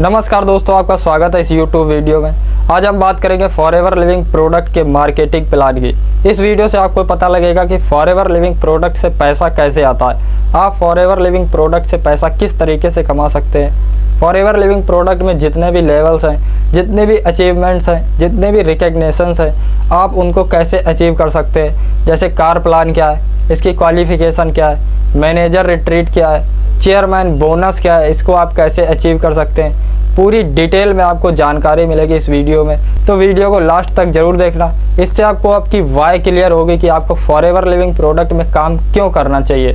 नमस्कार दोस्तों, आपका स्वागत है इस YouTube वीडियो में। आज हम बात करेंगे फॉरएवर लिविंग प्रोडक्ट के मार्केटिंग प्लान की। इस वीडियो से आपको पता लगेगा कि फॉरएवर लिविंग प्रोडक्ट से पैसा कैसे आता है, आप फॉरएवर लिविंग प्रोडक्ट से पैसा किस तरीके से कमा सकते हैं। फॉरएवर लिविंग प्रोडक्ट में जितने भी लेवल्स हैं, जितने भी अचीवमेंट्स हैं, जितने भी रिकग्निशंस हैं, आप उनको कैसे अचीव कर सकते हैं। जैसे कार प्लान क्या है, इसकी क्वालिफिकेशन क्या है, मैनेजर रिट्रीट क्या है, चेयरमैन बोनस क्या है, इसको आप कैसे अचीव कर सकते हैं। पूरी डिटेल में आपको जानकारी मिलेगी इस वीडियो में, तो वीडियो को लास्ट तक जरूर देखना। इससे आपको आपकी वाई क्लियर होगी कि आपको फॉरएवर लिविंग प्रोडक्ट में काम क्यों करना चाहिए।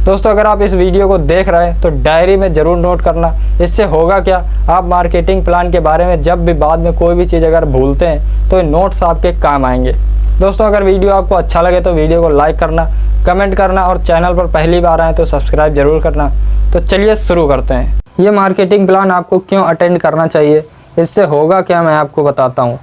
दोस्तों, अगर आप इस वीडियो को देख रहे हैं तो डायरी में ज़रूर नोट करना। इससे होगा क्या, आप मार्केटिंग प्लान के बारे में जब भी बाद में कोई भी चीज़ अगर भूलते हैं तो ये नोट्स आपके काम आएंगे। दोस्तों, अगर वीडियो आपको अच्छा लगे तो वीडियो को लाइक करना, कमेंट करना और चैनल पर पहली बार आए तो सब्सक्राइब जरूर करना। तो चलिए शुरू करते हैं। ये मार्केटिंग प्लान आपको क्यों अटेंड करना चाहिए, इससे होगा क्या, मैं आपको बताता हूँ।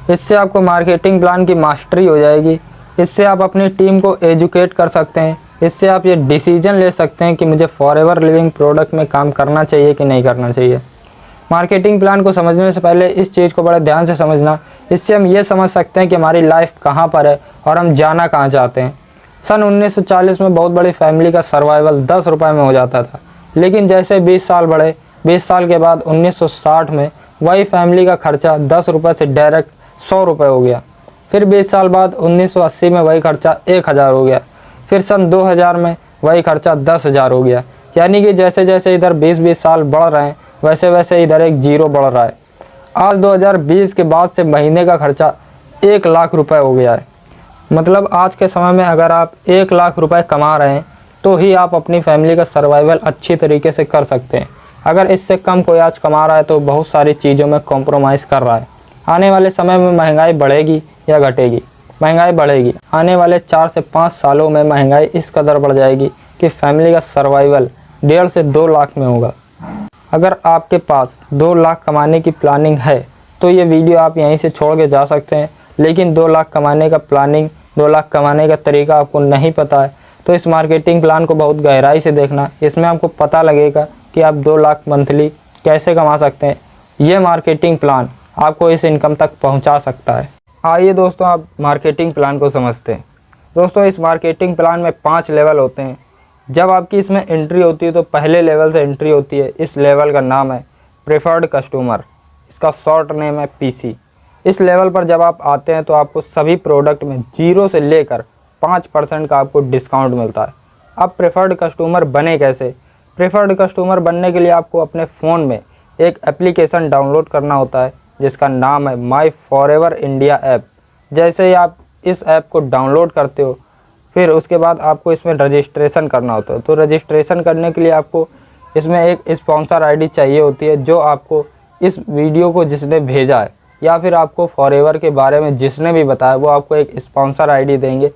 इससे आपको मार्केटिंग प्लान की मास्टरी हो जाएगी। इससे आप अपनी टीम को एजुकेट कर सकते हैं। इससे आप ये डिसीजन ले सकते हैं कि मुझे फॉरएवर लिविंग प्रोडक्ट में काम करना चाहिए कि नहीं करना चाहिए। मार्केटिंग प्लान को समझने से पहले इस चीज़ को बड़े ध्यान से समझना। इससे हम ये समझ सकते हैं कि हमारी लाइफ कहाँ पर है और हम जाना कहाँ चाहते हैं। सन 1940 में बहुत बड़ी फैमिली का सर्वाइवल 10 रुपये में हो जाता था, लेकिन जैसे 20 साल बढ़े, 20 साल के बाद 1960 में वही फैमिली का खर्चा 10 रुपये से डायरेक्ट 100 रुपये हो गया। फिर 20 साल बाद 1980 में वही खर्चा 1000 हो गया। फिर सन 2000 में वही खर्चा 10,000 हो गया। यानी कि जैसे जैसे इधर 20-20 साल बढ़ रहे हैं, वैसे वैसे इधर एक जीरो बढ़ रहा है। आज 2020 के बाद से महीने का खर्चा 1 लाख रुपए हो गया है। मतलब आज के समय में अगर आप 1 लाख रुपए कमा रहे हैं तो ही आप अपनी फैमिली का सर्वाइवल अच्छी तरीके से कर सकते हैं। अगर इससे कम कोई आज कमा रहा है तो बहुत सारी चीज़ों में कॉम्प्रोमाइज़ कर रहा है। आने वाले समय में महंगाई बढ़ेगी या घटेगी? महंगाई बढ़ेगी। आने वाले 4 से 5 सालों में महंगाई इस कदर बढ़ जाएगी कि फैमिली का सर्वाइवल 1.5 से 2 लाख में होगा। अगर आपके पास 2 लाख कमाने की प्लानिंग है तो ये वीडियो आप यहीं से छोड़ के जा सकते हैं। लेकिन 2 लाख कमाने का प्लानिंग, 2 लाख कमाने का तरीका आपको नहीं पता है तो इस मार्केटिंग प्लान को बहुत गहराई से देखना। इसमें आपको पता लगेगा कि आप 2 लाख मंथली कैसे कमा सकते हैं। ये मार्केटिंग प्लान आपको इस इनकम तक पहुंचा सकता है। आइए दोस्तों, आप मार्केटिंग प्लान को समझते हैं। दोस्तों, इस मार्केटिंग प्लान में 5 लेवल होते हैं। जब आपकी इसमें एंट्री होती है तो पहले लेवल से एंट्री होती है। इस लेवल का नाम है प्रेफर्ड कस्टमर, इसका शॉर्ट नेम है पीसी। इस लेवल पर जब आप आते हैं तो आपको सभी प्रोडक्ट में 0 से लेकर 5% का आपको डिस्काउंट मिलता है। अब प्रेफर्ड कस्टमर बने कैसे? प्रेफर्ड कस्टमर बनने के लिए आपको अपने फ़ोन में एक एप्लीकेशन डाउनलोड करना होता है जिसका नाम है माई फॉरएवर इंडिया ऐप। जैसे ही आप इस ऐप को डाउनलोड करते हो, फिर उसके बाद आपको इसमें रजिस्ट्रेशन करना होता है। तो रजिस्ट्रेशन करने के लिए आपको इसमें एक स्पॉन्सर आईडी चाहिए होती है, जो आपको इस वीडियो को जिसने भेजा है या फिर आपको फॉरएवर के बारे में जिसने भी बताया वो आपको एक स्पॉन्सर आईडी देंगे।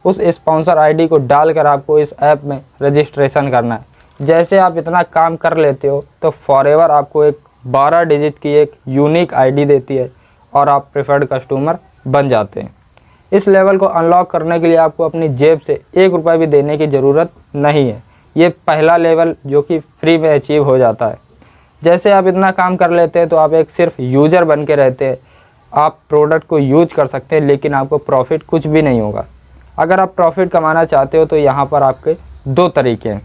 उस स्पॉन्सर आईडी को डालकर आपको इस ऐप में रजिस्ट्रेशन करना है। जैसे आप इतना काम कर लेते हो तो फॉरएवर आपको एक 12 डिजिट की एक यूनिक आईडी देती है और आप प्रेफर्ड कस्टमर बन जाते हैं। इस लेवल को अनलॉक करने के लिए आपको अपनी जेब से 1 रुपये भी देने की ज़रूरत नहीं है। ये पहला लेवल जो कि फ्री में अचीव हो जाता है। जैसे आप इतना काम कर लेते हैं तो आप एक सिर्फ यूज़र बन के रहते हैं। आप प्रोडक्ट को यूज कर सकते हैं लेकिन आपको प्रॉफिट कुछ भी नहीं होगा। अगर आप प्रॉफिट कमाना चाहते हो तो यहाँ पर आपके 2 तरीके हैं।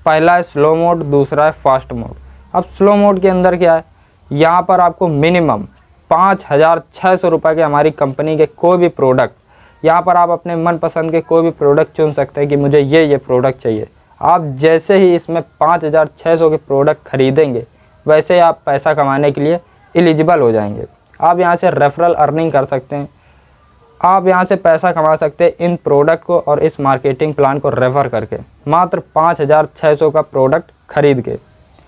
पहला है स्लो मोड, दूसरा है फास्ट मोड। अब स्लो मोड के अंदर क्या है, यहाँ पर आपको मिनिमम 5,600 रुपये के हमारी कंपनी के कोई भी प्रोडक्ट, यहाँ पर आप अपने मनपसंद के कोई भी प्रोडक्ट चुन सकते हैं कि मुझे ये प्रोडक्ट चाहिए। आप जैसे ही इसमें 5,600 के प्रोडक्ट खरीदेंगे वैसे ही आप पैसा कमाने के लिए एलिजिबल हो जाएंगे। आप यहाँ से रेफरल अर्निंग कर सकते हैं। आप यहाँ से पैसा कमा सकते हैं इन प्रोडक्ट को और इस मार्केटिंग प्लान को रेफ़र करके, मात्र 5,600 का प्रोडक्ट खरीद के।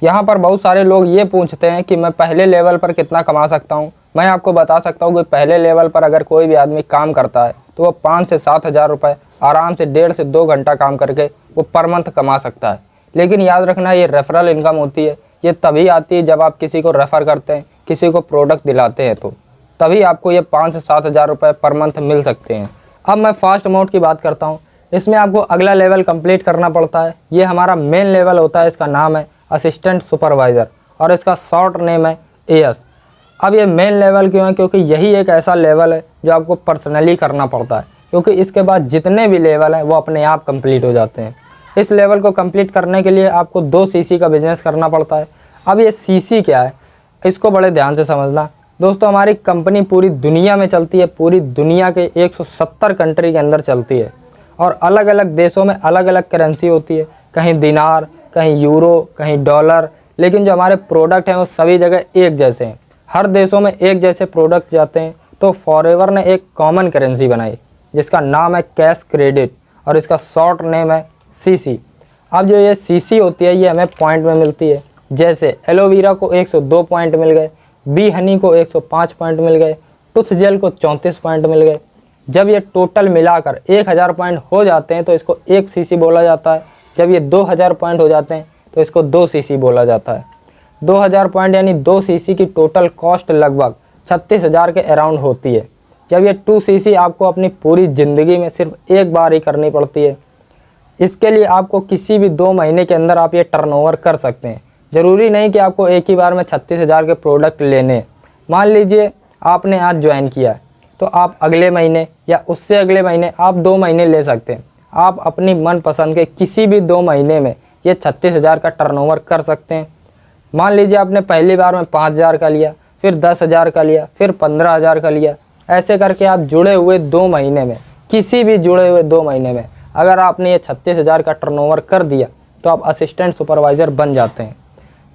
यहाँ पर बहुत सारे लोग ये पूछते हैं कि मैं पहले लेवल पर कितना कमा सकता हूँ। मैं आपको बता सकता हूँ कि पहले लेवल पर अगर कोई भी आदमी काम करता है तो वो 5 से 7,000 रुपये आराम से 1.5 से 2 घंटा काम करके वो पर मंथ कमा सकता है। लेकिन याद रखना, ये रेफरल इनकम होती है। ये तभी आती है जब आप किसी को रेफ़र करते हैं, किसी को प्रोडक्ट दिलाते हैं, तो तभी आपको ये 5 से 7,000 रुपये पर मंथ मिल सकते हैं। अब मैं फास्ट मोड की बात करता हूँ। इसमें आपको अगला लेवल कंप्लीट करना पड़ता है। ये हमारा मेन लेवल होता है, इसका नाम है असिस्टेंट सुपरवाइज़र और इसका शॉर्ट नेम है एएस। अब ये मेन लेवल क्यों है? क्योंकि यही एक ऐसा लेवल है जो आपको पर्सनली करना पड़ता है, क्योंकि इसके बाद जितने भी लेवल हैं वो अपने आप कंप्लीट हो जाते हैं। इस लेवल को कंप्लीट करने के लिए आपको 2 सीसी का बिजनेस करना पड़ता है। अब ये सीसी क्या है, इसको बड़े ध्यान से समझना। दोस्तों, हमारी कंपनी पूरी दुनिया में चलती है, पूरी दुनिया के 170 कंट्री के अंदर चलती है और अलग अलग देशों में अलग अलग करेंसी होती है, कहीं दिनार, कहीं यूरो, कहीं डॉलर, लेकिन जो हमारे प्रोडक्ट हैं वो सभी जगह एक जैसे हैं। हर देशों में एक जैसे प्रोडक्ट जाते हैं। तो फॉरएवर ने एक कॉमन करेंसी बनाई जिसका नाम है कैश क्रेडिट और इसका शॉर्ट नेम है सीसी। अब जो ये सीसी होती है ये हमें पॉइंट में मिलती है। जैसे एलोवेरा को 102 पॉइंट मिल गए, बी हनी को 105 पॉइंट मिल गए, टूथ जेल को 34 पॉइंट मिल गए। जब ये टोटल मिलाकर 1000 पॉइंट हो जाते हैं तो इसको 1 सीसी बोला जाता है। जब ये 2000 पॉइंट हो जाते हैं तो इसको 2 सीसी बोला जाता है। 2000 पॉइंट यानी 2 सीसी की टोटल कॉस्ट लगभग 36,000 के अराउंड होती है। जब ये 2 सीसी आपको अपनी पूरी ज़िंदगी में सिर्फ एक बार ही करनी पड़ती है। इसके लिए आपको किसी भी 2 महीने के अंदर आप ये टर्नओवर कर सकते हैं। ज़रूरी नहीं कि आपको एक ही बार में 36,000 के प्रोडक्ट लेने हैं। मान लीजिए आपने आज ज्वाइन किया है तो आप अगले महीने या उससे अगले महीने आप 2 महीने ले सकते हैं। आप अपनी मनपसंद के किसी भी 2 महीने में ये 36,000 का टर्नओवर कर सकते हैं। मान लीजिए आपने पहली बार में 5,000 का लिया, फिर 10,000 का लिया, फिर 15,000 का लिया। ऐसे करके आप जुड़े हुए 2 महीने में, किसी भी जुड़े हुए 2 महीने में अगर आपने ये 36,000 का टर्नओवर कर दिया तो आप असिस्टेंट सुपरवाइज़र बन जाते हैं।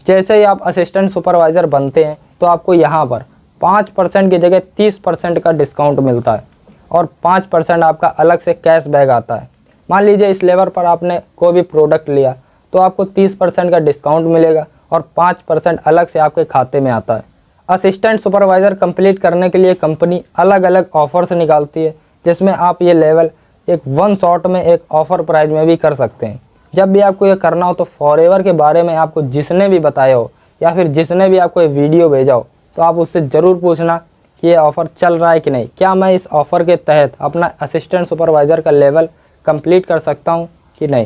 जैसे ही आप असिस्टेंट सुपरवाइज़र बनते हैं तो आपको यहाँ पर 5% की जगह 30% का डिस्काउंट मिलता है और 5% आपका अलग से कैश बैक आता है। मान लीजिए इस लेवल पर आपने कोई भी प्रोडक्ट लिया तो आपको 30% का डिस्काउंट मिलेगा और 5% अलग से आपके खाते में आता है। असिस्टेंट सुपरवाइज़र कंप्लीट करने के लिए कंपनी अलग अलग ऑफर्स निकालती है, जिसमें आप ये लेवल एक 1 शॉट में एक ऑफ़र प्राइस में भी कर सकते हैं। जब भी आपको ये करना हो तो फॉरएवर के बारे में आपको जिसने भी बताया हो या फिर जिसने भी आपको ये वीडियो भेजा हो तो आप उससे ज़रूर पूछना कि ये ऑफ़र चल रहा है कि नहीं, क्या मैं इस ऑफ़र के तहत अपना असिस्टेंट सुपरवाइज़र का लेवल कंप्लीट कर सकता हूँ कि नहीं।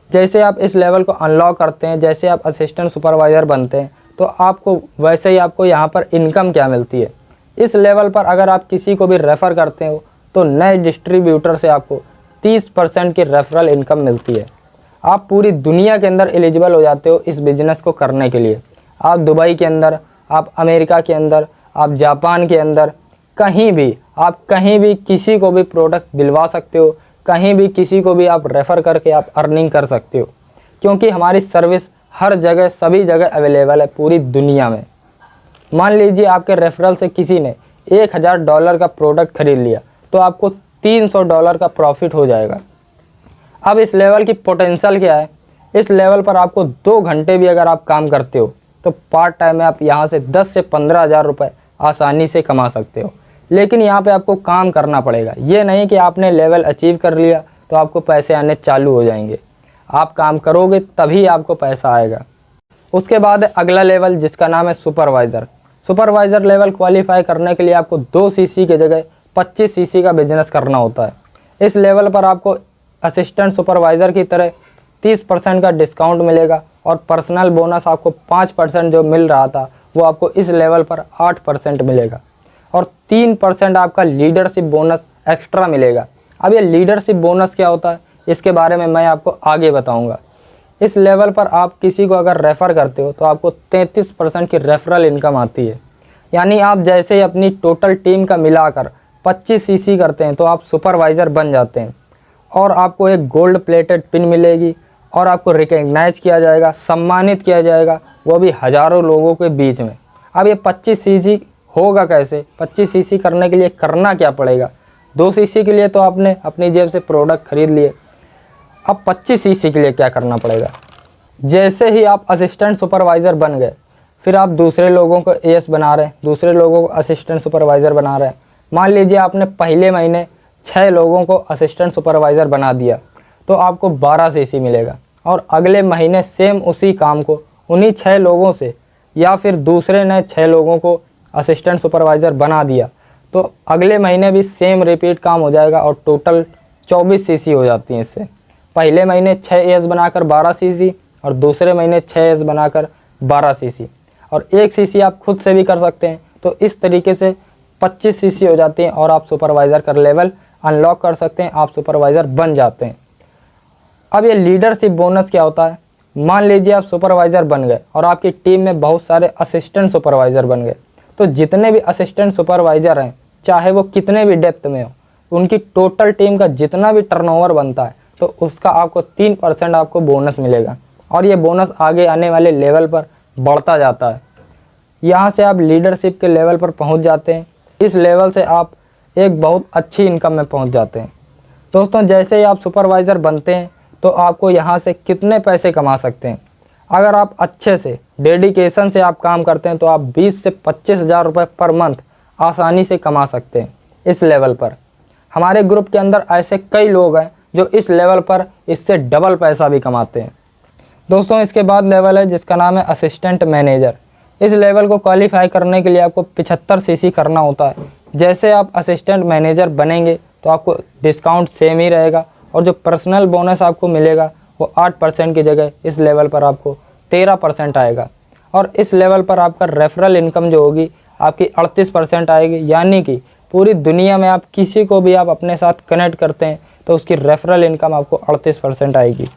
जैसे आप इस लेवल को अनलॉक करते हैं, जैसे आप असिस्टेंट सुपरवाइज़र बनते हैं तो आपको वैसे ही आपको यहाँ पर इनकम क्या मिलती है। इस लेवल पर अगर आप किसी को भी रेफ़र करते हो तो नए डिस्ट्रीब्यूटर से आपको 30% की रेफरल इनकम मिलती है। आप पूरी दुनिया के अंदर एलिजिबल हो जाते हो इस बिज़नेस को करने के लिए। आप दुबई के अंदर, आप अमेरिका के अंदर, आप जापान के अंदर, कहीं भी आप कहीं भी किसी को भी प्रोडक्ट दिलवा सकते हो, कहीं भी किसी को भी आप रेफ़र करके आप अर्निंग कर सकते हो, क्योंकि हमारी सर्विस हर जगह सभी जगह अवेलेबल है पूरी दुनिया में। मान लीजिए आपके रेफरल से किसी ने $1000 का प्रोडक्ट खरीद लिया तो आपको $300 का प्रॉफिट हो जाएगा। अब इस लेवल की पोटेंशियल क्या है, इस लेवल पर आपको 2 घंटे भी अगर आप काम करते हो तो पार्ट टाइम में आप यहाँ से 10 से 15,000 रुपये आसानी से कमा सकते हो। लेकिन यहाँ पे आपको काम करना पड़ेगा। ये नहीं कि आपने लेवल अचीव कर लिया तो आपको पैसे आने चालू हो जाएंगे। आप काम करोगे तभी आपको पैसा आएगा। उसके बाद अगला लेवल जिसका नाम है सुपरवाइज़र। सुपरवाइज़र लेवल क्वालिफाई करने के लिए आपको 2 सीसी की जगह 25 सीसी का बिजनेस करना होता है। इस लेवल पर आपको असिस्टेंट सुपरवाइज़र की तरह 30% का डिस्काउंट मिलेगा और पर्सनल बोनस आपको 5% जो मिल रहा था वो आपको इस लेवल पर 8% मिलेगा और 3% आपका लीडरशिप बोनस एक्स्ट्रा मिलेगा। अब ये लीडरशिप बोनस क्या होता है इसके बारे में मैं आपको आगे बताऊंगा। इस लेवल पर आप किसी को अगर रेफ़र करते हो तो आपको 33% की रेफरल इनकम आती है। यानी आप जैसे ही अपनी टोटल टीम का मिलाकर 25 सीसी करते हैं तो आप सुपरवाइज़र बन जाते हैं और आपको एक गोल्ड प्लेटेड पिन मिलेगी और आपको रिकग्नाइज किया जाएगा, सम्मानित किया जाएगा, वो भी हज़ारों लोगों के बीच में। अब ये 25 सीसी होगा कैसे? 25 सीसी करने के लिए करना क्या पड़ेगा? 2 सीसी के लिए तो आपने अपनी जेब से प्रोडक्ट खरीद लिए। अब 25 सीसी के लिए क्या करना पड़ेगा? जैसे ही आप असिस्टेंट सुपरवाइज़र बन गए फिर आप दूसरे लोगों को एएस बना रहे हैं, दूसरे लोगों को असिस्टेंट सुपरवाइज़र बना रहे हैं। मान लीजिए आपने पहले महीने 6 लोगों को असिस्टेंट सुपरवाइज़र बना दिया तो आपको 12 सीसी मिलेगा और अगले महीने सेम उसी काम को उन्हीं 6 लोगों से या फिर दूसरे ने 6 लोगों को असिस्टेंट सुपरवाइज़र बना दिया तो अगले महीने भी सेम रिपीट काम हो जाएगा और टोटल 24 सीसी हो जाती हैं। इससे पहले महीने 6 एएस बनाकर 12 सीसी और दूसरे महीने 6 एएस बनाकर 12 सीसी। और 1 सीसी आप खुद से भी कर सकते हैं। तो इस तरीके से 25 सीसी हो जाती हैं और आप सुपरवाइज़र का लेवल अनलॉक कर सकते हैं, आप सुपरवाइज़र बन जाते हैं। अब ये लीडरशिप बोनस क्या होता है? मान लीजिए आप सुपरवाइज़र बन गए और आपकी टीम में बहुत सारे असिस्टेंट सुपरवाइज़र बन गए। तो जितने भी असिस्टेंट सुपरवाइज़र हैं, चाहे वो कितने भी डेप्थ में हो, उनकी टोटल टीम का जितना भी टर्नओवर बनता है तो उसका आपको 3% आपको बोनस मिलेगा और ये बोनस आगे आने वाले लेवल पर बढ़ता जाता है। यहाँ से आप लीडरशिप के लेवल पर पहुँच जाते हैं। इस लेवल से आप एक बहुत अच्छी इनकम में पहुँच जाते हैं। दोस्तों, जैसे ही आप सुपरवाइज़र बनते हैं तो आपको यहाँ से कितने पैसे कमा सकते हैं? अगर आप अच्छे से डेडिकेशन से आप काम करते हैं तो आप 20 से 25 हज़ार रुपये पर मंथ आसानी से कमा सकते हैं इस लेवल पर। हमारे ग्रुप के अंदर ऐसे कई लोग हैं जो इस लेवल पर इससे डबल पैसा भी कमाते हैं। दोस्तों, इसके बाद लेवल है जिसका नाम है असिस्टेंट मैनेजर। इस लेवल को क्वालिफाई करने के लिए आपको 75 सीसी करना होता है। जैसे आप असिस्टेंट मैनेजर बनेंगे तो आपको डिस्काउंट सेम ही रहेगा और जो पर्सनल बोनस आपको मिलेगा वो 8% की जगह इस लेवल पर आपको 13% आएगा। और इस लेवल पर आपका रेफरल इनकम जो होगी आपकी 38% आएगी, यानी कि पूरी दुनिया में आप किसी को भी आप अपने साथ कनेक्ट करते हैं तो उसकी रेफरल इनकम आपको 38% आएगी।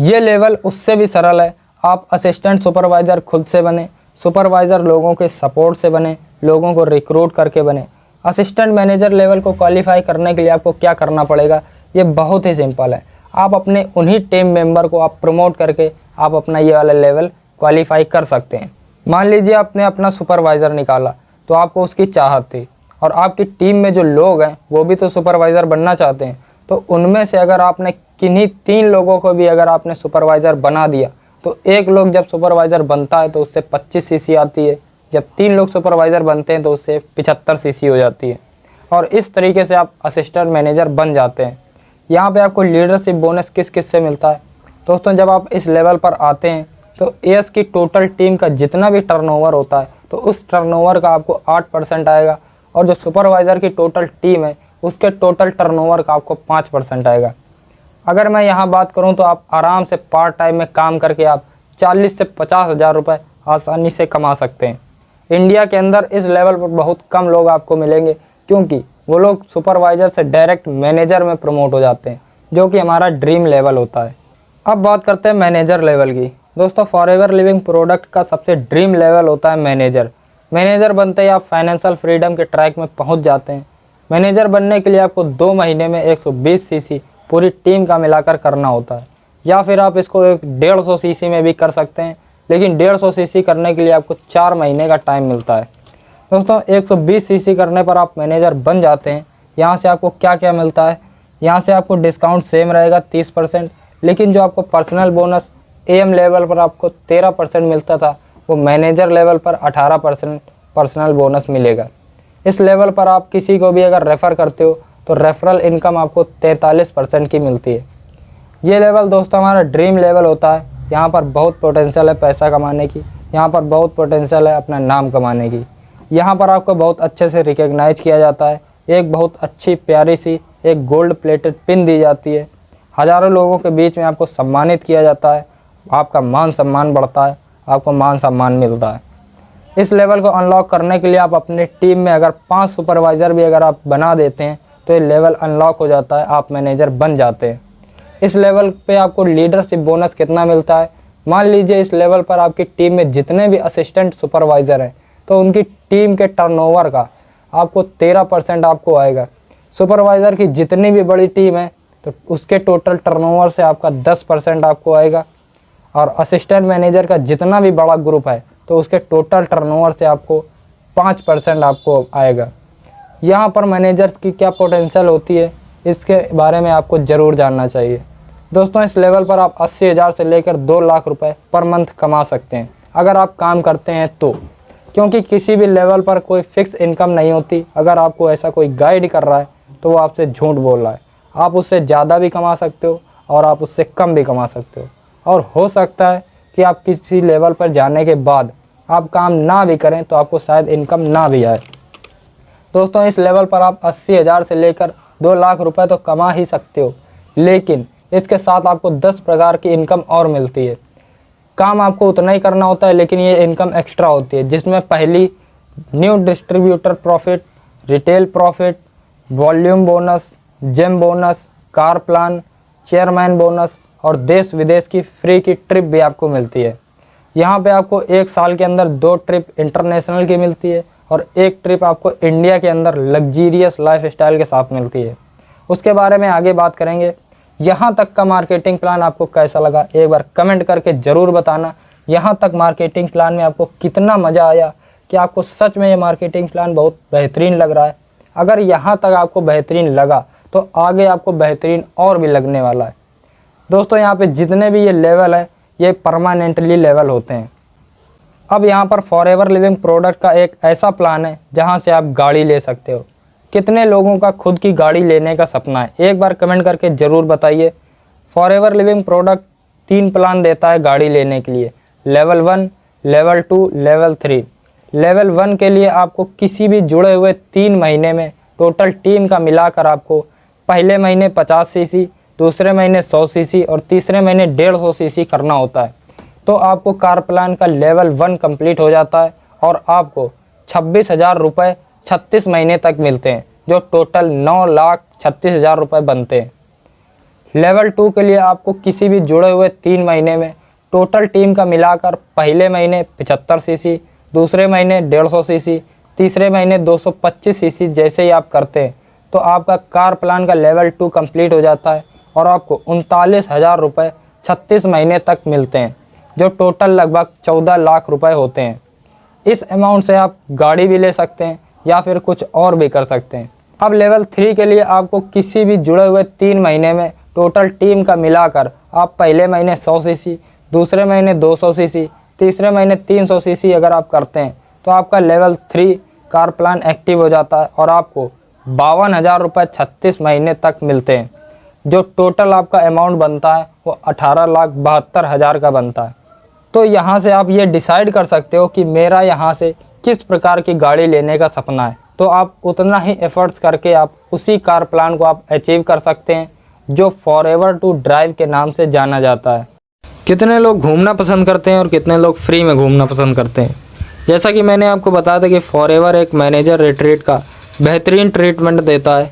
ये लेवल उससे भी सरल है। आप असिस्टेंट सुपरवाइज़र खुद से बने, सुपरवाइज़र लोगों के सपोर्ट से बने, लोगों को रिक्रूट करके बने। असिस्टेंट मैनेजर लेवल को क्वालिफाई करने के लिए आपको क्या करना पड़ेगा? ये बहुत ही सिंपल है। आप अपने उन्हीं टीम मेंबर को आप प्रमोट करके आप अपना ये वाला लेवल क्वालिफाई कर सकते हैं। मान लीजिए आपने अपना सुपरवाइज़र निकाला तो आपको उसकी चाहत थी और आपकी टीम में जो लोग हैं वो भी तो सुपरवाइज़र बनना चाहते हैं। तो उनमें से अगर आपने किन्हीं 3 लोगों को भी अगर आपने सुपरवाइज़र बना दिया तो एक लोग जब सुपरवाइज़र बनता है तो उससे 25 सीसी आती है। जब 3 लोग सुपरवाइज़र बनते हैं तो उससे 75 सीसी हो जाती है और इस तरीके से आप असिस्टेंट मैनेजर बन जाते हैं। यहाँ पे आपको लीडरशिप बोनस किस किस से मिलता है? दोस्तों, जब आप इस लेवल पर आते हैं तो एएस की टोटल टीम का जितना भी टर्नओवर होता है तो उस टर्नओवर का आपको 8% आएगा और जो सुपरवाइज़र की टोटल टीम है उसके टोटल टर्नओवर का आपको 5% आएगा। अगर मैं यहाँ बात करूँ तो आप आराम से पार्ट टाइम में काम करके आप 40 से 50 हज़ार रुपये आसानी से कमा सकते हैं। इंडिया के अंदर इस लेवल पर बहुत कम लोग आपको मिलेंगे क्योंकि वो लोग सुपरवाइज़र से डायरेक्ट मैनेजर में प्रमोट हो जाते हैं, जो कि हमारा ड्रीम लेवल होता है। अब बात करते हैं मैनेजर लेवल की। दोस्तों, फॉरएवर लिविंग प्रोडक्ट का सबसे ड्रीम लेवल होता है मैनेजर। मैनेजर बनते ही आप फाइनेंशियल फ्रीडम के ट्रैक में पहुंच जाते हैं। मैनेजर बनने के लिए आपको 2 महीने में 120 सीसी पूरी टीम का मिलाकर करना होता है, या फिर आप इसको 150 सीसी में भी कर सकते हैं, लेकिन 150 सीसी करने के लिए आपको 4 महीने का टाइम मिलता है। दोस्तों, 120 सीसी करने पर आप मैनेजर बन जाते हैं। यहाँ से आपको क्या क्या मिलता है? यहाँ से आपको डिस्काउंट सेम रहेगा 30%, लेकिन जो आपको पर्सनल बोनस एएम लेवल पर आपको 13% मिलता था वो मैनेजर लेवल पर 18% पर्सनल बोनस मिलेगा। इस लेवल पर आप किसी को भी अगर रेफ़र करते हो तो रेफरल इनकम आपको 43% की मिलती है। ये लेवल दोस्तों हमारा ड्रीम लेवल होता है। यहाँ पर बहुत पोटेंशियल है पैसा कमाने की, यहाँ पर बहुत पोटेंशियल है अपना नाम कमाने की। यहाँ पर आपको बहुत अच्छे से रिकग्नाइज किया जाता है। एक बहुत अच्छी प्यारी सी एक गोल्ड प्लेटेड पिन दी जाती है। हज़ारों लोगों के बीच में आपको सम्मानित किया जाता है। आपका मान सम्मान बढ़ता है, आपको मान सम्मान मिलता है। इस लेवल को अनलॉक करने के लिए आप अपने टीम में अगर 5 सुपरवाइज़र भी अगर आप बना देते हैं तो ये लेवल अनलॉक हो जाता है, आप मैनेजर बन जाते हैं। इस लेवल पे आपको लीडरशिप बोनस कितना मिलता है? मान लीजिए इस लेवल पर आपकी टीम में जितने भी असिस्टेंट सुपरवाइज़र हैं तो उनकी टीम के टर्नओवर का आपको 13% आपको आएगा। सुपरवाइज़र की जितनी भी बड़ी टीम है तो उसके टोटल टर्नओवर से आपका 10% आपको आएगा, और असिस्टेंट मैनेजर का जितना भी बड़ा ग्रुप है तो उसके टोटल टर्नओवर से आपको 5% आपको आएगा। यहाँ पर मैनेजर्स की क्या पोटेंशियल होती है इसके बारे में आपको ज़रूर जानना चाहिए। दोस्तों, इस लेवल पर आप 80,000 से लेकर 2 लाख रुपए पर मंथ कमा सकते हैं अगर आप काम करते हैं तो, क्योंकि किसी भी लेवल पर कोई फिक्स इनकम नहीं होती। अगर आपको ऐसा कोई गाइड कर रहा है तो वो आपसे झूठ बोल रहा है। आप उससे ज़्यादा भी कमा सकते हो और आप उससे कम भी कमा सकते हो, और हो सकता है कि आप किसी लेवल पर जाने के बाद आप काम ना भी करें तो आपको शायद इनकम ना भी आए। दोस्तों, इस लेवल पर आप 80,000 से लेकर 2 लाख रुपए तो कमा ही सकते हो, लेकिन इसके साथ आपको 10 प्रकार की इनकम और मिलती है। काम आपको उतना ही करना होता है, लेकिन ये इनकम एक्स्ट्रा होती है, जिसमें पहली new distributor profit, retail profit, volume bonus, gym bonus, car plan, chairman bonus और देश विदेश की फ्री की ट्रिप भी आपको मिलती है। यहाँ पे आपको 1 साल के अंदर 2 ट्रिप इंटरनेशनल की मिलती है और 1 ट्रिप आपको इंडिया के अंदर लग्जीरियस लाइफस्टाइल के साथ मिलती है। उसके बारे में आगे बात करेंगे। यहाँ तक का मार्केटिंग प्लान आपको कैसा लगा, एक बार कमेंट करके ज़रूर बताना। यहाँ तक मार्केटिंग प्लान में आपको कितना मज़ा आया, कि आपको सच में ये मार्केटिंग प्लान बहुत बेहतरीन लग रहा है। अगर यहाँ तक आपको बेहतरीन लगा तो आगे आपको बेहतरीन और भी लगने वाला है। दोस्तों यहाँ पे जितने भी ये लेवल है ये परमानेंटली लेवल होते हैं। अब यहाँ पर फॉरएवर लिविंग प्रोडक्ट का एक ऐसा प्लान है जहाँ से आप गाड़ी ले सकते हो। कितने लोगों का खुद की गाड़ी लेने का सपना है, एक बार कमेंट करके ज़रूर बताइए। फॉरएवर लिविंग प्रोडक्ट 3 प्लान देता है गाड़ी लेने के लिए, लेवल 1, लेवल 2, लेवल 3। लेवल 1 के लिए आपको किसी भी जुड़े हुए 3 महीने में टोटल टीम का मिलाकर आपको पहले महीने 50 सीसी, दूसरे महीने 100 सीसी और तीसरे महीने 150 सीसी करना होता है। तो आपको कार प्लान का लेवल 1 कंप्लीट हो जाता है और आपको 26,000 रुपये 36 महीने तक मिलते हैं, जो टोटल 9,36,000 रुपये बनते हैं। लेवल 2 के लिए आपको किसी भी जुड़े हुए 3 महीने में टोटल टीम का मिलाकर पहले महीने 75 सीसी, दूसरे महीने 150 सीसी, तीसरे महीने 225 सीसी जैसे ही आप करते हैं तो आपका कार प्लान का लेवल 2 कंप्लीट हो जाता है और आपको 39,000 रुपये 36 महीने तक मिलते हैं, जो टोटल लगभग 14 लाख रुपए होते हैं। इस अमाउंट से आप गाड़ी भी ले सकते हैं या फिर कुछ और भी कर सकते हैं। अब लेवल 3 के लिए आपको किसी भी जुड़े हुए 3 महीने में टोटल टीम का मिलाकर आप पहले महीने 100 सीसी, दूसरे महीने 200 सीसी, तीसरे महीने 300 सीसी अगर आप करते हैं तो आपका लेवल 3 कार प्लान एक्टिव हो जाता है और आपको 52,000 रुपये 36 महीने तक मिलते हैं, जो टोटल आपका अमाउंट बनता है वो 18,72,000 का बनता है। तो यहाँ से आप ये डिसाइड कर सकते हो कि मेरा यहाँ से किस प्रकार की गाड़ी लेने का सपना है, तो आप उतना ही एफर्ट्स करके आप उसी कार प्लान को आप अचीव कर सकते हैं, जो फॉरएवर टू ड्राइव के नाम से जाना जाता है। कितने लोग घूमना पसंद करते हैं और कितने लोग फ्री में घूमना पसंद करते हैं। जैसा कि मैंने आपको बताया था कि फॉरएवर एक मैनेजर रिट्रीट का बेहतरीन ट्रीटमेंट देता है,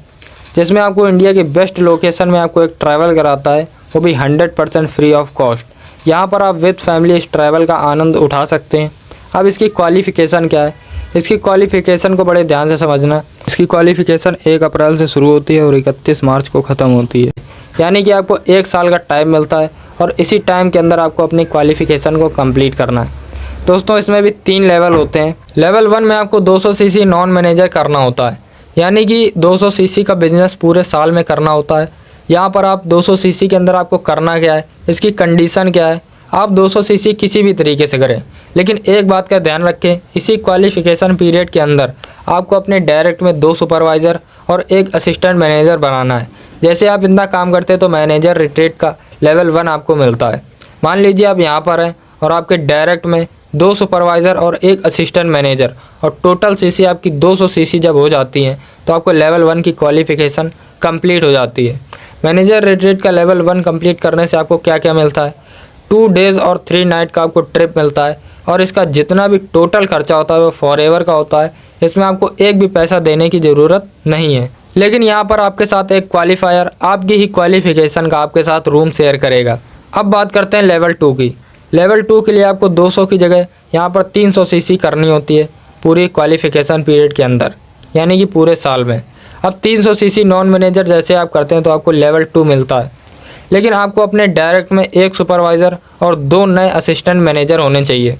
जिसमें आपको इंडिया की बेस्ट लोकेशन में आपको एक ट्रैवल कराता है, वो भी 100% फ्री ऑफ कॉस्ट। यहाँ पर आप विद फैमिली इस ट्रैवल का आनंद उठा सकते हैं। अब इसकी क्वालिफ़िकेशन क्या है, इसकी क्वालिफ़िकेशन को बड़े ध्यान से समझना। इसकी क्वालिफ़िकेशन 1 अप्रैल से शुरू होती है और 31 मार्च को ख़त्म होती है, यानी कि आपको 1 साल का टाइम मिलता है और इसी टाइम के अंदर आपको अपनी क्वालिफ़िकेशन को कंप्लीट करना है। दोस्तों इसमें भी 3 लेवल होते हैं। लेवल 1 में आपको 200 सीसी नॉन मैनेजर करना होता है, यानी कि 200 सीसी का बिजनेस पूरे साल में करना होता है। यहाँ पर आप 200 सीसी के अंदर आपको करना क्या है, इसकी कंडीशन क्या है, आप 200 सीसी किसी भी तरीके से करें, लेकिन एक बात का ध्यान रखें, इसी क्वालिफ़िकेशन पीरियड के अंदर आपको अपने डायरेक्ट में 2 सुपरवाइज़र और 1 असिस्टेंट मैनेजर बनाना है। जैसे आप इतना काम करते हैं तो मैनेजर रिट्रीट का लेवल 1 आपको मिलता है। मान लीजिए आप यहाँ पर हैं और आपके डायरेक्ट में 2 सुपरवाइज़र और 1 असिस्टेंट मैनेजर और टोटल सीसी आपकी 200 सीसी जब हो जाती हैं तो आपको लेवल 1 की क्वालिफ़िकेशन कंप्लीट हो जाती है। मैनेजर रिट्रीट का लेवल 1 कंप्लीट करने से आपको क्या क्या मिलता है, 2 डेज़ और 3 नाइट का आपको ट्रिप मिलता है और इसका जितना भी टोटल खर्चा होता है वो फॉरएवर का होता है। इसमें आपको एक भी पैसा देने की ज़रूरत नहीं है। लेकिन यहाँ पर आपके साथ एक क्वालिफायर आपकी ही क्वालिफ़िकेशन का आपके साथ रूम शेयर करेगा। अब बात करते हैं लेवल 2 की। लेवल 2 के लिए आपको 200 की जगह यहाँ पर 300 सीसी करनी होती है पूरी क्वालिफ़िकेशन पीरियड के अंदर, यानी कि पूरे साल में। अब 300 सीसी नॉन मैनेजर जैसे आप करते हैं तो आपको लेवल 2 मिलता है, लेकिन आपको अपने डायरेक्ट में 1 सुपरवाइज़र और 2 नए असिस्टेंट मैनेजर होने चाहिए।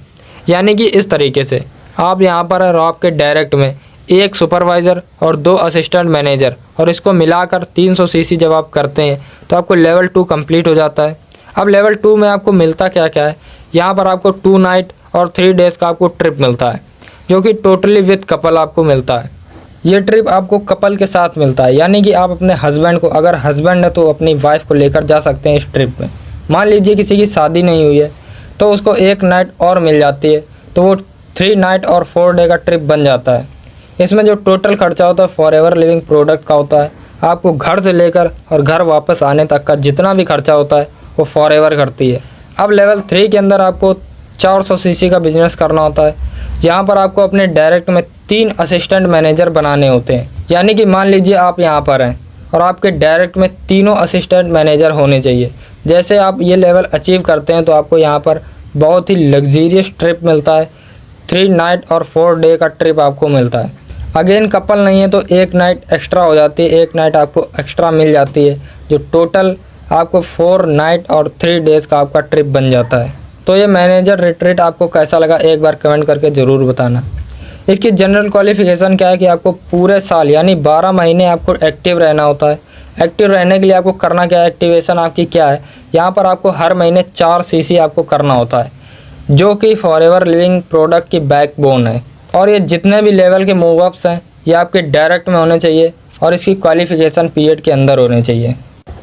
यानी कि इस तरीके से आप यहाँ पर आपके डायरेक्ट में 1 सुपरवाइज़र और 2 असिस्टेंट मैनेजर और इसको मिलाकर 300 सीसी जब आप करते हैं तो आपको लेवल 2 कंप्लीट हो जाता है। अब लेवल 2 में आपको मिलता क्या क्या है, यहाँ पर आपको 2 नाइट और 3 डेज़ का आपको ट्रिप मिलता है, जो कि टोटली विद कपल आपको मिलता है। ये ट्रिप आपको कपल के साथ मिलता है, यानी कि आप अपने हस्बैंड को, अगर हस्बैंड है तो अपनी वाइफ को लेकर जा सकते हैं इस ट्रिप में। मान लीजिए किसी की शादी नहीं हुई है तो उसको 1 नाइट और मिल जाती है, तो वो 3 नाइट और 4 डे का ट्रिप बन जाता है। इसमें जो टोटल खर्चा होता है फॉरएवर लिविंग प्रोडक्ट का होता है, आपको घर से लेकर और घर वापस आने तक का जितना भी खर्चा होता है वो फॉरएवर करती है। अब लेवल 3 के अंदर आपको 400 सीसी का बिजनेस करना होता है। यहाँ पर आपको अपने डायरेक्ट में 3 असिस्टेंट मैनेजर बनाने होते हैं। यानी कि मान लीजिए आप यहाँ पर हैं और आपके डायरेक्ट में तीनों असिस्टेंट मैनेजर होने चाहिए। जैसे आप ये लेवल अचीव करते हैं तो आपको यहाँ पर बहुत ही लग्जीरियस ट्रिप मिलता है। 3 नाइट और 4 डे का ट्रिप आपको मिलता है। अगेन कपल नहीं है तो 1 नाइट एक्स्ट्रा हो जाती है, 1 नाइट आपको एक्स्ट्रा मिल जाती है, जो टोटल आपको 4 नाइट और 3 डेज़ का आपका ट्रिप बन जाता है। तो ये मैनेजर रिट्रीट आपको कैसा लगा एक बार कमेंट करके ज़रूर बताना। इसकी जनरल क्वालिफ़िकेशन क्या है कि आपको पूरे साल यानी 12 महीने आपको एक्टिव रहना होता है। एक्टिव रहने के लिए आपको करना क्या है, एक्टिवेशन आपकी क्या है, यहाँ पर आपको हर महीने 4 सीसी आपको करना होता है, जो कि फॉरएवर लिविंग प्रोडक्ट की बैकबोन है। और ये जितने भी लेवल के मूवअप्स हैं ये आपके डायरेक्ट में होने चाहिए और इसकी क्वालिफ़िकेशन पीरियड के अंदर होने चाहिए।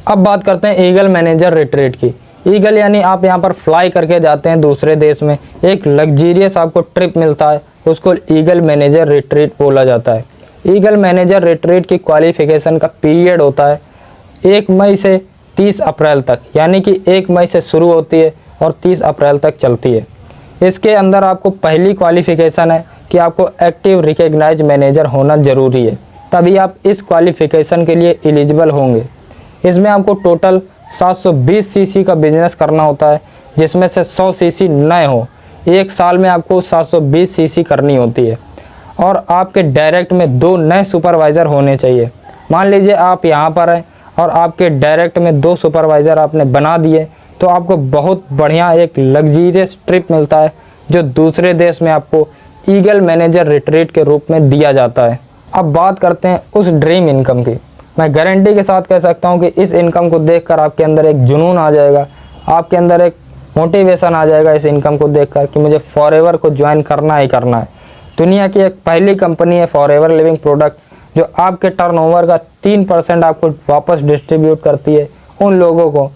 अब बात करते हैं ईगल मैनेजर रिट्रीट की। ईगल यानी आप यहाँ पर फ्लाई करके जाते हैं दूसरे देश में, एक लग्जीरियस आपको ट्रिप मिलता है, उसको ईगल मैनेजर रिट्रीट बोला जाता है। ईगल मैनेजर रिट्रीट की क्वालिफ़िकेशन का पीरियड होता है 1 मई से 30 अप्रैल तक, यानी कि 1 मई से शुरू होती है और 30 अप्रैल तक चलती है। इसके अंदर आपको पहली क्वालिफ़िकेशन है कि आपको एक्टिव रिकग्नाइज मैनेजर होना ज़रूरी है, तभी आप इस क्वालिफ़िकेशन के लिए एलिजिबल होंगे। इसमें आपको टोटल 720 सीसी का बिजनेस करना होता है, जिसमें से 100 सीसी नए हो। एक साल में आपको 720 सीसी करनी होती है और आपके डायरेक्ट में 2 नए सुपरवाइज़र होने चाहिए। मान लीजिए आप यहाँ पर हैं और आपके डायरेक्ट में 2 सुपरवाइज़र आपने बना दिए तो आपको बहुत बढ़िया एक लग्जीरियस ट्रिप मिलता है, जो दूसरे देश में आपको ईगल मैनेजर रिट्रीट के रूप में दिया जाता है। अब बात करते हैं उस ड्रीम इनकम की। मैं गारंटी के साथ कह सकता हूं कि इस इनकम को देखकर आपके अंदर एक जुनून आ जाएगा, आपके अंदर एक मोटिवेशन आ जाएगा इस इनकम को देखकर कि मुझे फॉरएवर को ज्वाइन करना ही करना है। दुनिया की एक पहली कंपनी है फॉरएवर लिविंग प्रोडक्ट, जो आपके टर्नओवर का 3% आपको वापस डिस्ट्रीब्यूट करती है उन लोगों को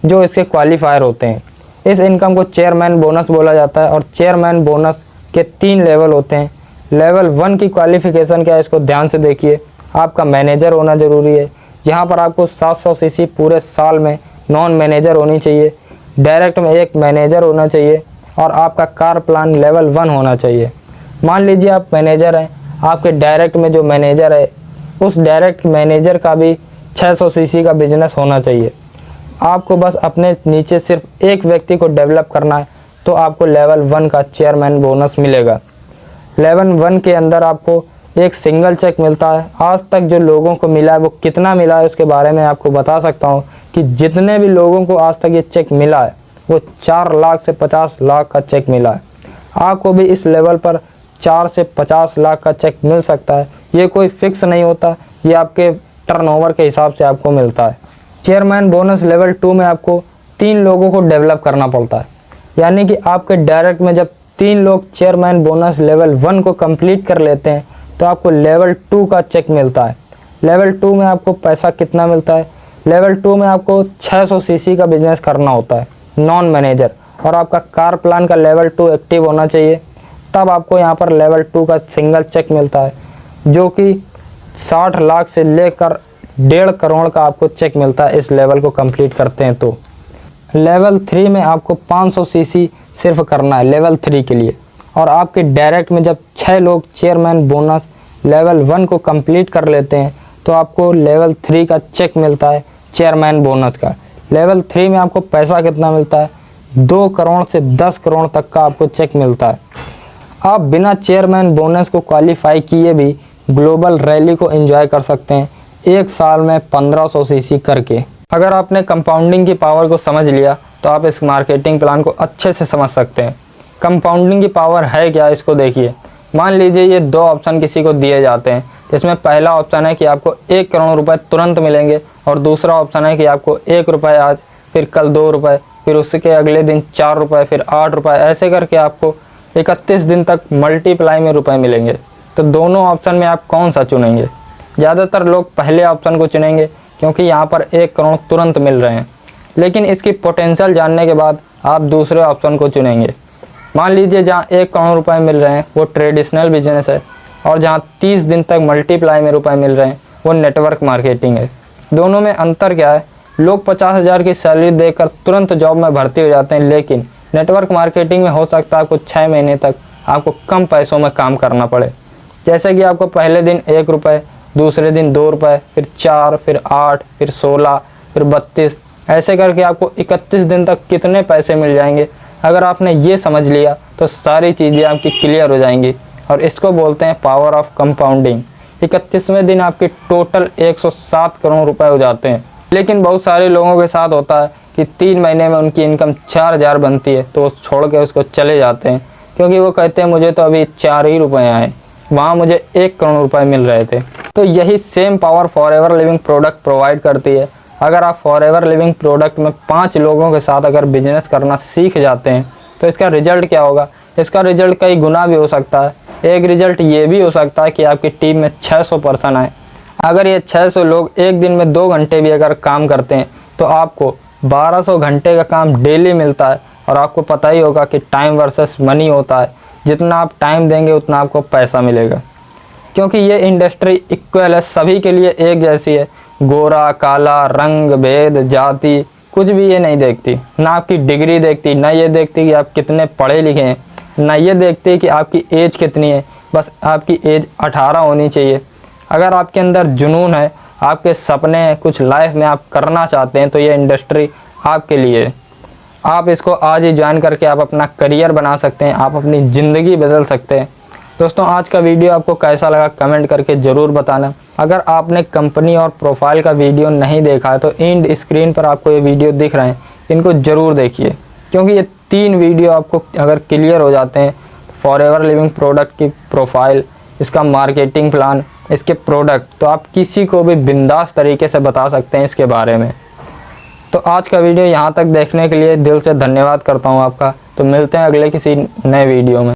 जो इसके क्वालिफायर होते हैं। इस इनकम को चेयरमैन बोनस बोला जाता है और चेयरमैन बोनस के 3 लेवल होते हैं। लेवल 1 की क्वालिफ़िकेशन क्या है, इसको ध्यान से देखिए। आपका मैनेजर होना ज़रूरी है, यहाँ पर आपको 700 सीसी पूरे साल में नॉन मैनेजर होनी चाहिए, डायरेक्ट में 1 मैनेजर होना चाहिए और आपका कार प्लान लेवल 1 होना चाहिए। मान लीजिए आप मैनेजर हैं, आपके डायरेक्ट में जो मैनेजर है उस डायरेक्ट मैनेजर का भी 600 सीसी का बिजनेस होना चाहिए। आपको बस अपने नीचे सिर्फ 1 व्यक्ति को डेवलप करना है तो आपको लेवल 1 का चेयरमैन बोनस मिलेगा। लेवल 1 के अंदर आपको एक सिंगल चेक मिलता है। आज तक जो लोगों को मिला है वो कितना मिला है उसके बारे में आपको बता सकता हूँ कि जितने भी लोगों को आज तक ये चेक मिला है वो 4 लाख से 50 लाख का चेक मिला है। आपको भी इस लेवल पर 4 से 50 लाख का चेक मिल सकता है। ये कोई फिक्स नहीं होता, ये आपके टर्नओवर के हिसाब से आपको मिलता है। चेयरमैन बोनस लेवल 2 में आपको 3 लोगों को डेवलप करना पड़ता है, यानी कि आपके डायरेक्ट में जब 3 लोग चेयरमैन बोनस लेवल 1 को कंप्लीट कर लेते हैं तो आपको लेवल 2 का चेक मिलता है। लेवल 2 में आपको पैसा कितना मिलता है, लेवल 2 में आपको 600 सीसी का बिजनेस करना होता है नॉन मैनेजर, और आपका कार प्लान का लेवल 2 एक्टिव होना चाहिए, तब आपको यहाँ पर लेवल 2 का सिंगल चेक मिलता है, जो कि 60 लाख से लेकर 1.5 करोड़ का आपको चेक मिलता है इस लेवल को कंप्लीट करते हैं तो। लेवल 3 में आपको 500 सीसी सिर्फ करना है लेवल 3 के लिए, और आपके डायरेक्ट में जब 6 लोग चेयरमैन बोनस लेवल 1 को कंप्लीट कर लेते हैं तो आपको लेवल 3 का चेक मिलता है चेयरमैन बोनस का। लेवल 3 में आपको पैसा कितना मिलता है, 2 करोड़ से 10 करोड़ तक का आपको चेक मिलता है। आप बिना चेयरमैन बोनस को क्वालिफाई किए भी ग्लोबल रैली को एंजॉय कर सकते हैं एक साल में 1500 सीसी करके। अगर आपने कंपाउंडिंग की पावर को समझ लिया तो आप इस मार्केटिंग प्लान को अच्छे से समझ सकते हैं। कंपाउंडिंग की पावर है क्या, इसको देखिए। मान लीजिए ये 2 ऑप्शन किसी को दिए जाते हैं, जिसमें पहला ऑप्शन है कि आपको 1 करोड़ रुपए तुरंत मिलेंगे और दूसरा ऑप्शन है कि आपको 1 रुपये आज, फिर कल 2 रुपये, फिर उसके अगले दिन 4 रुपये, फिर 8 रुपये, ऐसे करके आपको 31 दिन तक मल्टीप्लाई में रुपए मिलेंगे। तो दोनों ऑप्शन में आप कौन सा चुनेंगे? ज़्यादातर लोग पहले ऑप्शन को चुनेंगे क्योंकि यहाँ पर 1 करोड़ तुरंत मिल रहे हैं, लेकिन इसकी पोटेंशियल जानने के बाद आप दूसरे ऑप्शन को चुनेंगे। मान लीजिए जहाँ 1 करोड़ रुपए मिल रहे हैं वो ट्रेडिशनल बिजनेस है, और जहाँ 30 दिन तक मल्टीप्लाई में रुपए मिल रहे हैं वो नेटवर्क मार्केटिंग है। दोनों में अंतर क्या है? लोग 50,000 की सैलरी देकर तुरंत जॉब में भर्ती हो जाते हैं, लेकिन नेटवर्क मार्केटिंग में हो सकता है कुछ 6 महीने तक आपको कम पैसों में काम करना पड़े। जैसे कि आपको पहले दिन 1 रुपये, दूसरे दिन 2 रुपये, फिर 4, फिर 8, फिर 16, फिर 32, ऐसे करके आपको 31 दिन तक कितने पैसे मिल जाएंगे। अगर आपने ये समझ लिया तो सारी चीज़ें आपकी क्लियर हो जाएंगी, और इसको बोलते हैं पावर ऑफ कंपाउंडिंग। 31वें दिन आपके टोटल 107 करोड़ रुपए हो जाते हैं। लेकिन बहुत सारे लोगों के साथ होता है कि 3 महीने में उनकी इनकम 4,000 बनती है तो वो छोड़ के उसको चले जाते हैं, क्योंकि वो कहते हैं मुझे तो अभी 4 ही रुपये आए, वहाँ मुझे 1 करोड़ रुपए मिल रहे थे। तो यही same power forever living product provide करती है। अगर आप फॉरएवर लिविंग प्रोडक्ट में 5 लोगों के साथ अगर बिजनेस करना सीख जाते हैं तो इसका रिजल्ट क्या होगा? इसका रिजल्ट कई गुना भी हो सकता है। एक रिजल्ट ये भी हो सकता है कि आपकी टीम में 600 पर्सन आए। अगर ये 600 लोग एक दिन में 2 घंटे भी अगर काम करते हैं तो आपको 1200 घंटे का काम डेली मिलता है। और आपको पता ही होगा कि टाइम वर्सेस मनी होता है, जितना आप टाइम देंगे उतना आपको पैसा मिलेगा, क्योंकि ये इंडस्ट्री इक्वल है, सभी के लिए एक जैसी है। गोरा काला, रंग भेद, जाति कुछ भी ये नहीं देखती। ना आपकी डिग्री देखती, ना ये देखती कि आप कितने पढ़े लिखे हैं, ना ये देखती कि आपकी एज कितनी है। बस आपकी एज 18 होनी चाहिए। अगर आपके अंदर जुनून है, आपके सपने हैं, कुछ लाइफ में आप करना चाहते हैं, तो ये इंडस्ट्री आपके लिए है। आप इसको आज ही ज्वाइन करके आप अपना करियर बना सकते हैं, आप अपनी ज़िंदगी बदल सकते हैं। दोस्तों, आज का वीडियो आपको कैसा लगा कमेंट करके ज़रूर बताना। अगर आपने कंपनी और प्रोफाइल का वीडियो नहीं देखा है तो एंड स्क्रीन पर आपको ये वीडियो दिख रहे हैं, इनको ज़रूर देखिए, क्योंकि ये 3 वीडियो आपको अगर क्लियर हो जाते हैं, फॉरएवर लिविंग प्रोडक्ट की प्रोफाइल, इसका मार्केटिंग प्लान, इसके प्रोडक्ट, तो आप किसी को भी बिंदास तरीके से बता सकते हैं इसके बारे में। तो आज का वीडियो यहाँ तक देखने के लिए दिल से धन्यवाद करता हूँ आपका। तो मिलते हैं अगले किसी नए वीडियो में।